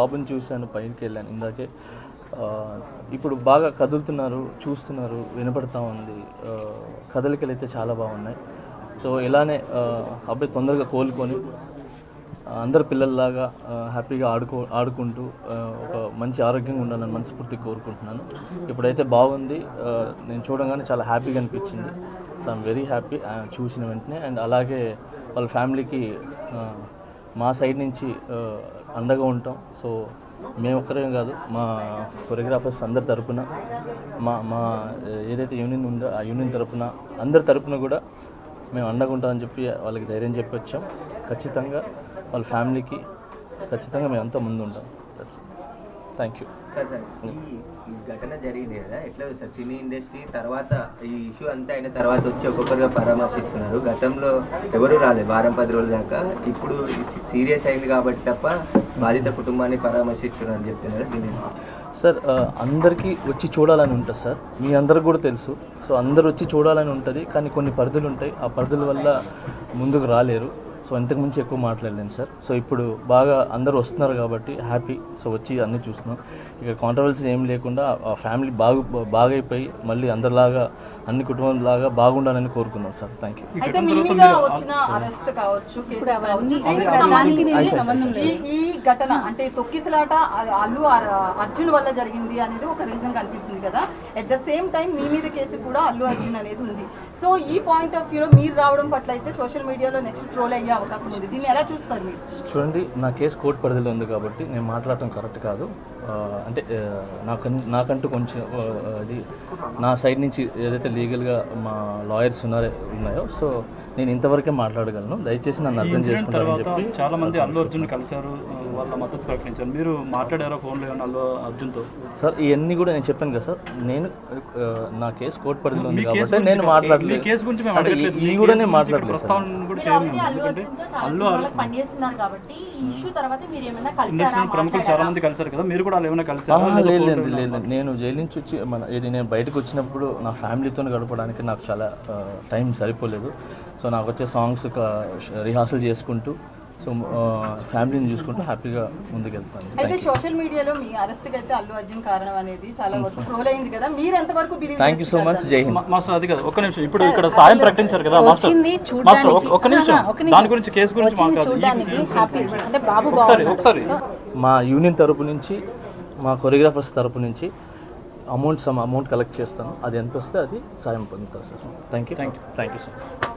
బాబుని చూశాను, పైకి వెళ్ళాను ఇందాకే. ఇప్పుడు బాగా కదులుతున్నారు, చూస్తున్నారు, వినపడతా ఉంది. కదలికలు అయితే చాలా బాగున్నాయి. సో ఇలానే అబ్బాయి తొందరగా కోలుకొని అందరు పిల్లల్లాగా హ్యాపీగా ఆడుకుంటూ ఒక మంచి ఆరోగ్యంగా ఉండాలని మనస్ఫూర్తిగా కోరుకుంటున్నాను. ఇప్పుడైతే బాగుంది. నేను చూడగానే చాలా హ్యాపీగా అనిపించింది. సో ఐఎమ్ వెరీ హ్యాపీ చూసిన వెంటనే. అండ్ అలాగే వాళ్ళ ఫ్యామిలీకి మా సైడ్ నుంచి అండగా ఉంటాం. సో మేము ఒక్కరే కాదు, మా కొరియోగ్రాఫర్స్ అందరి తరపున, మా ఏదైతే యూనియన్ ఉందో ఆ యూనియన్ తరపున, అందరి తరపున కూడా మేము అండగా ఉంటామని చెప్పి వాళ్ళకి ధైర్యం చెప్పి వచ్చాం. ఖచ్చితంగా వాళ్ళ ఫ్యామిలీకి ఖచ్చితంగా మేము అంతా ముందు ఉంటాం. Thank you. ఈ ఘటన జరిగింది కదా, ఎట్లా సార్ సినీ ఇండస్ట్రీ తర్వాత ఈ ఇష్యూ అంతా అయిన తర్వాత వచ్చి ఒక్కొక్కరుగా పరామర్శిస్తున్నారు. గతంలో ఎవరు రాలేదు వారం 10 రోజుల దాకా. ఇప్పుడు సీరియస్ అయింది కాబట్టి తప్ప బాధిత కుటుంబాన్ని పరామర్శిస్తున్నారు అని చెప్తున్నారు. దీన్ని సార్ అందరికీ వచ్చి చూడాలని ఉంటుంది సార్, మీ అందరికి కూడా తెలుసు. సో అందరు వచ్చి చూడాలని ఉంటుంది, కానీ కొన్ని పరిధులు ఉంటాయి. ఆ పరిధుల వల్ల ముందుకు రాలేరు. సో ఇంతకుమించి ఎక్కువ మాట్లాడలేను సార్. సో ఇప్పుడు బాగా అందరూ వస్తున్నారు కాబట్టి హ్యాపీ. సో వచ్చి అన్నీ చూస్తున్నాం. ఇక కాంట్రవర్సీ ఏం లేకుండా ఆ ఫ్యామిలీ బాగా అయిపోయి మళ్ళీ అందరిలాగా అన్ని కుటుంబంలాగా బాగుండాలని కోరుకుందాం సార్. Thank you. ఈ ఘటన అంటే తొక్కిసలాట అల్లు అర్జున్ వల్ల జరిగింది అనేది ఒక రీజన్ కనిపిస్తుంది కదా. అట్ ద సేమ్ టైం మీ మీద కేసు కూడా అల్లు అర్జున్ అనేది ఉంది. సో ఈ పాయింట్ ఆఫ్ వ్యూలో మీరు రావడం పట్ల అయితే సోషల్ మీడియాలో నెక్స్ట్ ట్రోల్ అయ్యే అవకాశం ఉంది. దీన్ని ఎలా చూస్తారు మీరు? చూడండి, నా కేసు కోర్టు పరిధిలో ఉంది కాబట్టి నేను మాట్లాడటం కరెక్ట్ కాదు. అంటే నాకంటూ కొంచెం అది నా సైడ్ నుంచి ఏదైతే లీగల్గా మా లాయర్స్ ఉన్నాయో సో నేను ఇంతవరకే మాట్లాడగలను. దయచేసి నన్ను అర్థం చేసుకుంటారని చెప్పి. చాలా మంది అల్లు అర్జున్ కలిశారు, వాళ్ళ మద్దతు ప్రకటించారు. మీరు మాట్లాడారో ఫోన్లో అల్లు అర్జున్తో? సార్ ఇవన్నీ కూడా నేను చెప్పాను కదా సార్, నేను నా కేసు కోర్టు పరిధిలో ఉంది కాబట్టి నేను మాట్లాడలేదు. ఇది కూడా నేను మాట్లాడలేదు సార్. ప్రముఖులు చాలా మంది కలిసారు కదా, మీరు కూడా ఏమైనా కలిసారు? లేదు, నేను జైలు నుంచి వచ్చి నేను బయటకు వచ్చినప్పుడు నా ఫ్యామిలీతో గడపడానికి నాకు చాలా టైం సరిపోలేదు. సో నాకు వచ్చే సాంగ్స్ రిహార్సల్ చేసుకుంటూ సో ఫ్యామిలీని చూసుకుంటూ హ్యాపీగా ముందుకెళ్తాను. అయితే సోషల్ మీడియాలో మీ అరెస్ట్కి అయితే అల్లు అర్జున్ కారణం అనేది చాలా ట్రోల్ అయింది కదా, మీరు ఎంతవరకు believe? Thank you so much. జై హింద్. మాస్టర్ అది కదా, ఒక్క నిమిషం. ఇప్పుడు ఇక్కడ సాయం ప్రకటించారు కదా మాస్టర్, ఒక్క నిమిషం దాని గురించి, కేసు గురించి ఒకసారి. మా యూనియన్ తరపు నుంచి, మా కొరియోగ్రాఫర్స్ తరపు నుంచి అమౌంట్ కలెక్ట్ చేస్తాను. అది ఎంత వస్తే అది సాయం పొందుతారు sir. Thank you so much.